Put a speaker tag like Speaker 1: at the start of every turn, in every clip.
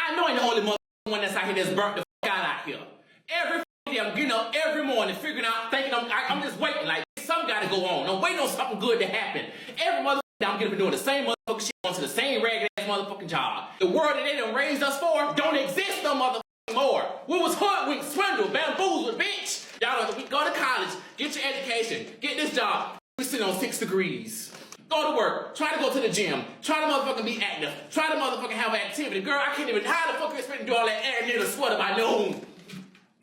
Speaker 1: I know I ain't the only motherfucking one that's out here that's burnt the fuck out here. Every day I'm getting up every morning, figuring out, thinking I'm just waiting. Like, something got to go on. I'm waiting on something good to happen. Every motherfucking day I'm getting up doing the same motherfucking shit, going to the same ragged ass motherfucking job. The world that they done raised us for don't exist no motherfucking more. We was hoodwinked, swindled, bamboozled, bitch. Y'all go to college, get your education, get this job. We sitting on 6 degrees. Go to work, try to go to the gym, try to motherfucking be active, try to motherfucking have an activity. Girl, I can't even, how the fuck you expect to do all that air near the sweater by noon?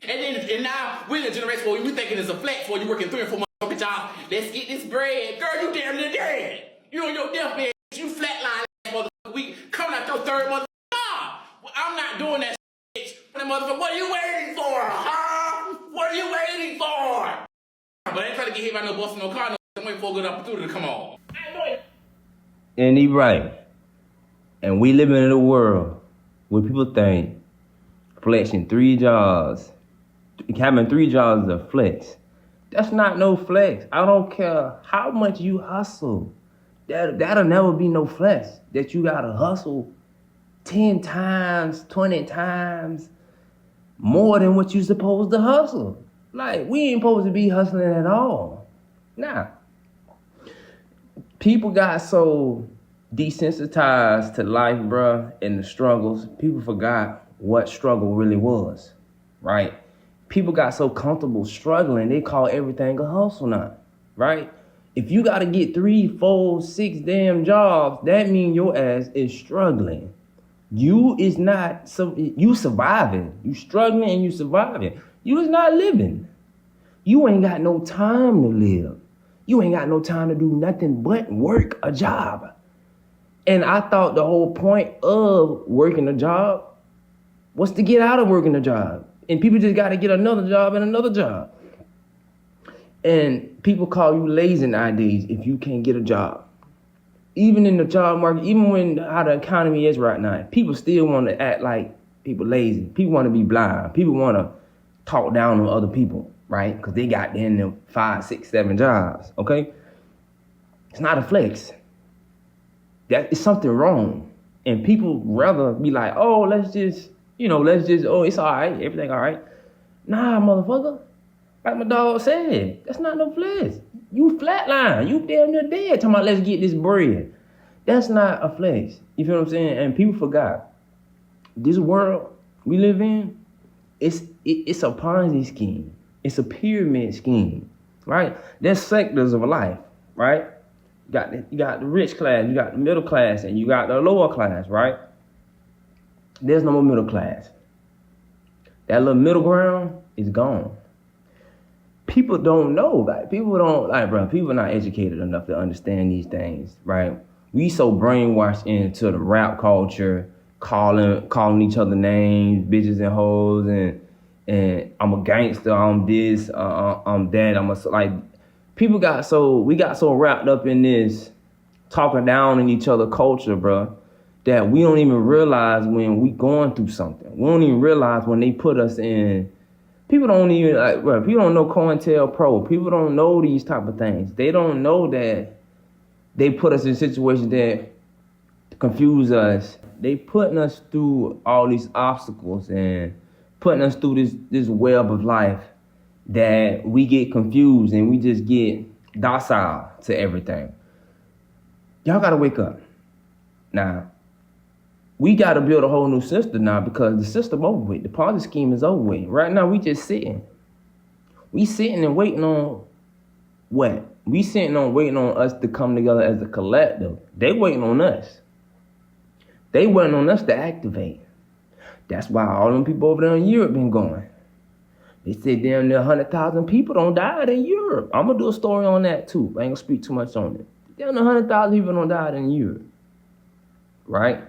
Speaker 1: And now we're in a generation where we thinking it's a flex where you working 3 or 4 motherfucking jobs. Let's get this bread. Girl, you damn near dead. You on your deathbed, you flatline motherfucker. We coming out your 3rd motherfucking job. Well, I'm not doing that shit. Motherfucker, what are you waiting for, huh? What are you waiting for? But I ain't trying to get hit by no bus, no car, no. I'm waiting for a good opportunity to come on.
Speaker 2: And he right. And we living in a world where people think flexing 3 jobs, having 3 jobs is a flex. That's not no flex. I don't care how much you hustle. That'll never be no flex. That you gotta hustle 10 times, 20 times more than what you supposed to hustle. Like, we ain't supposed to be hustling at all. Nah. People got so desensitized to life, bruh, and the struggles. People forgot what struggle really was, right? People got so comfortable struggling, they call everything a hustle now, right? If you got to get 3, 4, 6 damn jobs, that means your ass is struggling. You is not, you surviving. You struggling and you surviving. You is not living. You ain't got no time to live. You ain't got no time to do nothing but work a job. And I thought the whole point of working a job was to get out of working a job. And people just got to get another job and another job. And people call you lazy nowadays if you can't get a job. Even in the job market, even when how the economy is right now, people still want to act like people lazy. People want to be blind. People want to talk down on other people, right? Because they got them 5, 6, 7 jobs, okay? It's not a flex. That is something wrong. And people rather be like, oh, let's just, oh, it's all right. Everything all right. Nah, motherfucker. Like my dog said, that's not no flex. You flatline. You damn near dead. Talking about let's get this bread. That's not a flex. You feel what I'm saying? And people forgot. This world we live in, it's a Ponzi scheme. It's a pyramid scheme, right? There's sectors of life, right? You got the rich class, you got the middle class, and you got the lower class, right? There's no more middle class. That little middle ground is gone. People don't know, people not educated enough to understand these things, right? We so brainwashed into the rap culture, calling each other names, bitches and hoes, and I'm a gangster, I'm this, I'm that, we got so wrapped up in this talking down in each other culture, bro, that we don't even realize when we going through something. We don't even realize when they put us in. People don't even, people don't know COINTELPRO. People don't know these type of things. They don't know that they put us in situations that confuse us. They putting us through all these obstacles and putting us through this web of life that we get confused and we just get docile to everything. Y'all gotta wake up. Now, we gotta build a whole new system now because the system over with. The Ponzi scheme is over with. Right now, we just sitting. We sitting and waiting on what? We sitting on waiting on us to come together as a collective. They waiting on us. They waiting on us to activate. That's why all them people over there in Europe been going. They said damn near 100,000 people don't die in Europe. I'm gonna do a story on that too. I ain't gonna speak too much on it. Damn near 100,000 people don't die in Europe. Right?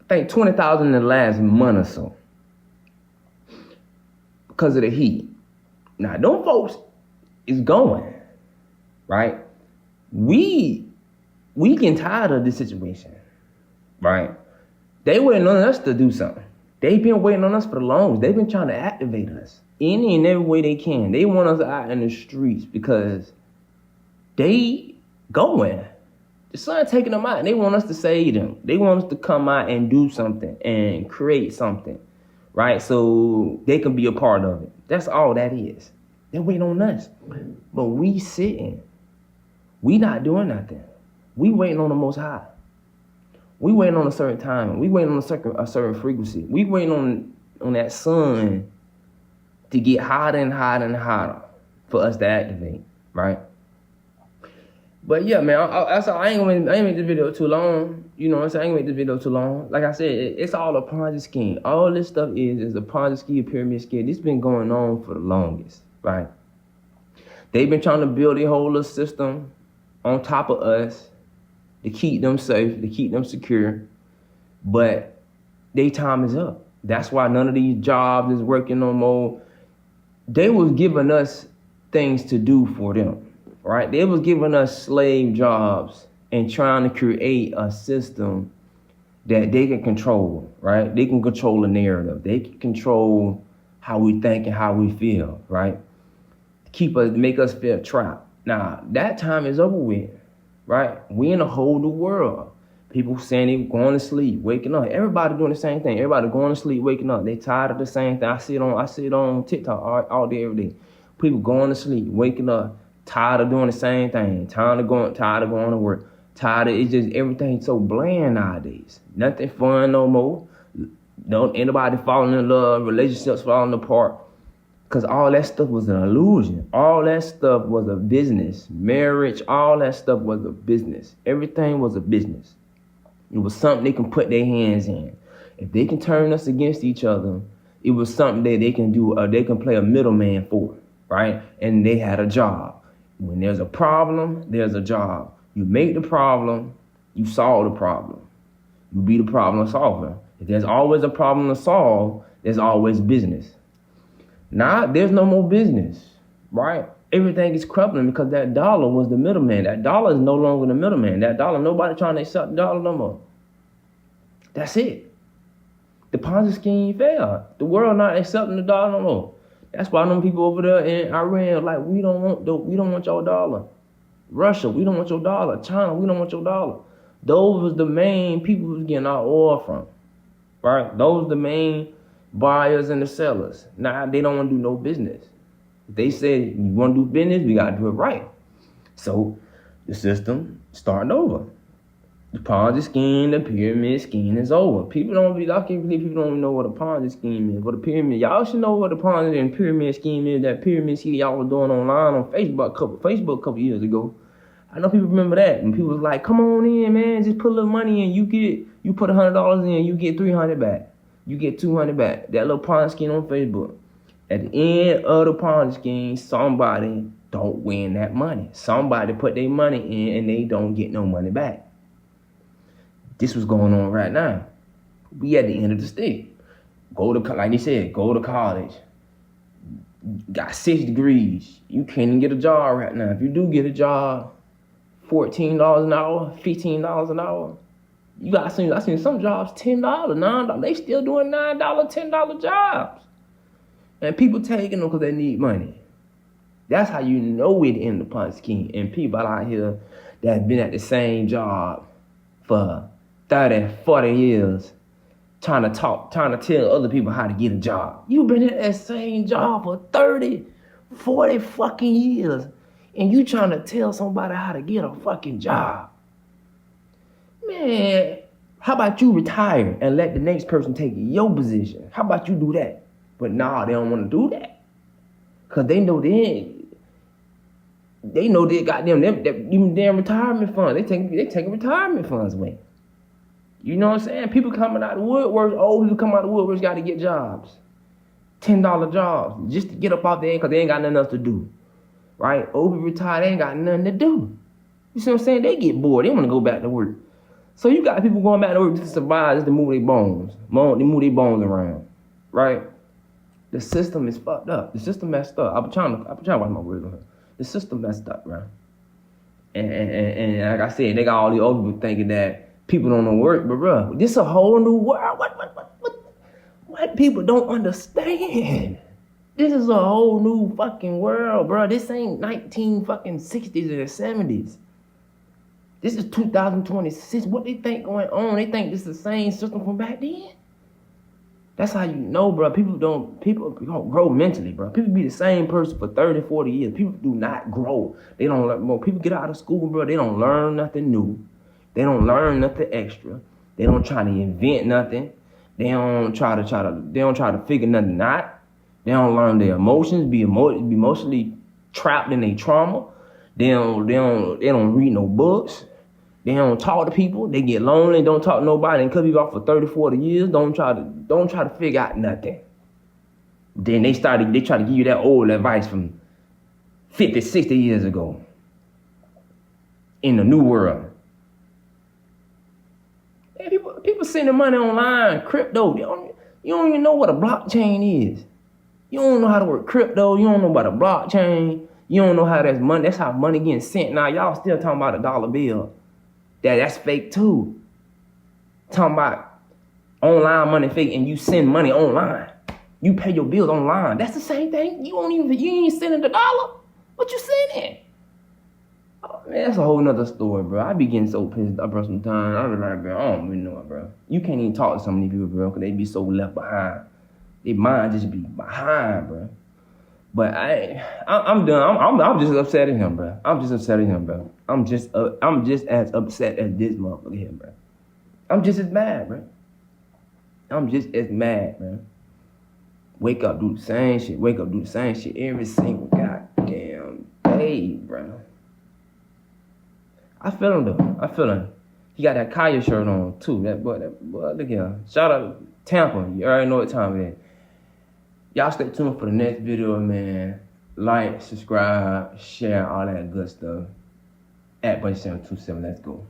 Speaker 2: I think 20,000 in the last month or so. Because of the heat. Now, them folks is going. Right? We getting tired of this situation. Right? They waiting on us to do something. They've been waiting on us for the longest. They've been trying to activate us any and every way they can. They want us out in the streets because they going. The sun taking them out, and they want us to save them. They want us to come out and do something and create something, right? So they can be a part of it. That's all that is. They're waiting on us. But we sitting. We not doing nothing. We waiting on the Most High. We waiting on a certain time. We waiting on a certain frequency. We waiting on that sun to get hotter and hotter and hotter for us to activate, right? But yeah, man, I ain't make this video too long. You know what I'm saying? I ain't make this video too long. Like I said, it's all a Ponzi scheme. All this stuff is a Ponzi scheme, a pyramid scheme. This been going on for the longest, right? They've been trying to build a whole little system on top of us to keep them safe, to keep them secure. But their time is up. That's why none of these jobs is working no more. They was giving us things to do for them. Right? They was giving us slave jobs and trying to create a system that they can control, right? They can control the narrative. They can control how we think and how we feel, right? Make us feel trapped. Now, that time is over with, right? We in a whole new world. People saying they going to sleep, waking up. Everybody doing the same thing. Everybody going to sleep, waking up. They tired of the same thing. I see it on TikTok all day, every day. People going to sleep, waking up. Tired of doing the same thing. Tired of going to work. It's just everything so bland nowadays. Nothing fun no more. Don't anybody falling in love. Relationships falling apart. Because all that stuff was an illusion. All that stuff was a business. Marriage, all that stuff was a business. Everything was a business. It was something they can put their hands in. If they can turn us against each other, it was something that they can do. They can play a middleman for, right? And they had a job. When there's a problem, there's a job. You make the problem, you solve the problem. You be the problem solver. If there's always a problem to solve, there's always business. Now, there's no more business, right? Everything is crumbling because that dollar was the middleman. That dollar is no longer the middleman. That dollar, nobody trying to accept the dollar no more. That's it. The Ponzi scheme failed. The world not accepting the dollar no more. That's why them people over there in Iran like, we don't want your dollar. Russia, we don't want your dollar. China, we don't want your dollar. Those was the main people who was getting our oil from, right? Those the main buyers and the sellers. Now they don't want to do no business. They said, you want to do business, we got to do it right. So the system starting over. The Ponzi scheme, the pyramid scheme is over. I can't believe people don't even know what a Ponzi scheme is. What a pyramid, y'all should know what a Ponzi and pyramid scheme is. That pyramid scheme y'all was doing online on Facebook a couple years ago. I know people remember that. And people was like, come on in, man, just put a little money in. You put $100 in, you get $300 back. You get $200 back. That little Ponzi scheme on Facebook. At the end of the Ponzi scheme, somebody don't win that money. Somebody put their money in and they don't get no money back. This was going on right now. We at the end of the stick. Like they said, go to college. Got 6 degrees. You can't even get a job right now. If you do get a job, $14 an hour, $15 an hour. I seen some jobs $10, $9. They still doing $9, $10 jobs. And people taking them because they need money. That's how you know it in the Ponzi scheme. And people out here that have been at the same job for 30, 40 years trying to tell other people how to get a job. You've been at that same job for 30, 40 fucking years, and you trying to tell somebody how to get a fucking job. Man, how about you retire and let the next person take your position? How about you do that? But nah, they don't want to do that. Because they know they goddamn even damn retirement funds. They taking retirement funds away. You know what I'm saying? People coming out of the woodwork, old people coming out of the woodwork got to get jobs. $10 jobs just to get up off there because they ain't got nothing else to do. Right? Old people retired, they ain't got nothing to do. You see what I'm saying? They get bored. They want to go back to work. So you got people going back to work just to survive, just to move their bones. They move their bones around. Right? The system is fucked up. The system messed up. I'm trying to watch my words on her. The system messed up, bro. And like I said, they got all the old people thinking that people don't know work, but bro, this is a whole new world. What people don't understand? This is a whole new fucking world, bro. This ain't 19 fucking 60s or 70s. This is 2026. What they think going on? They think this is the same system from back then. That's how you know, bro. People don't grow mentally, bro. People be the same person for 30, 40 years. People do not grow. They don't learn more. People get out of school, bro. They don't learn nothing new. They don't learn nothing extra. They don't try to invent nothing. They don't try to figure nothing out. They don't learn their emotions, be emotionally trapped in their trauma. They don't read no books. They don't talk to people. They get lonely. Don't talk to nobody. And cut people off for 30, 40 years. Don't try to figure out nothing. Then they try to give you that old advice from 50, 60 years ago. In the new world. Man, people sending money online, crypto. You don't even know what a blockchain is. You don't know how to work crypto. You don't know about a blockchain. You don't know how that's money. That's how money getting sent. Now y'all still talking about a dollar bill. That's fake too. Talking about online money fake, and you send money online. You pay your bills online. That's the same thing. You ain't sending the dollar. What you sending? Oh, man, that's a whole nother story, bro. I be getting so pissed up, bro, sometimes. I be like, bro, I don't really know it, bro. You can't even talk to some of these people, bro, because they be so left behind. Their mind just be behind, bro. But I'm done. I'm just upset at him, bro. I'm just upset at him, bro. I'm just as upset as this motherfucker here, bro. I'm just as mad, bro. I'm just as mad, man. Wake up, do the same shit. Wake up, do the same shit every single goddamn day, bro. I feel him though. I feel him. He got that Kaya shirt on too. That boy, look at him. Shout out Tampa. You already know what time it is. Y'all stay tuned for the next video, man. Like, subscribe, share, all that good stuff. @Bunch727. Let's go.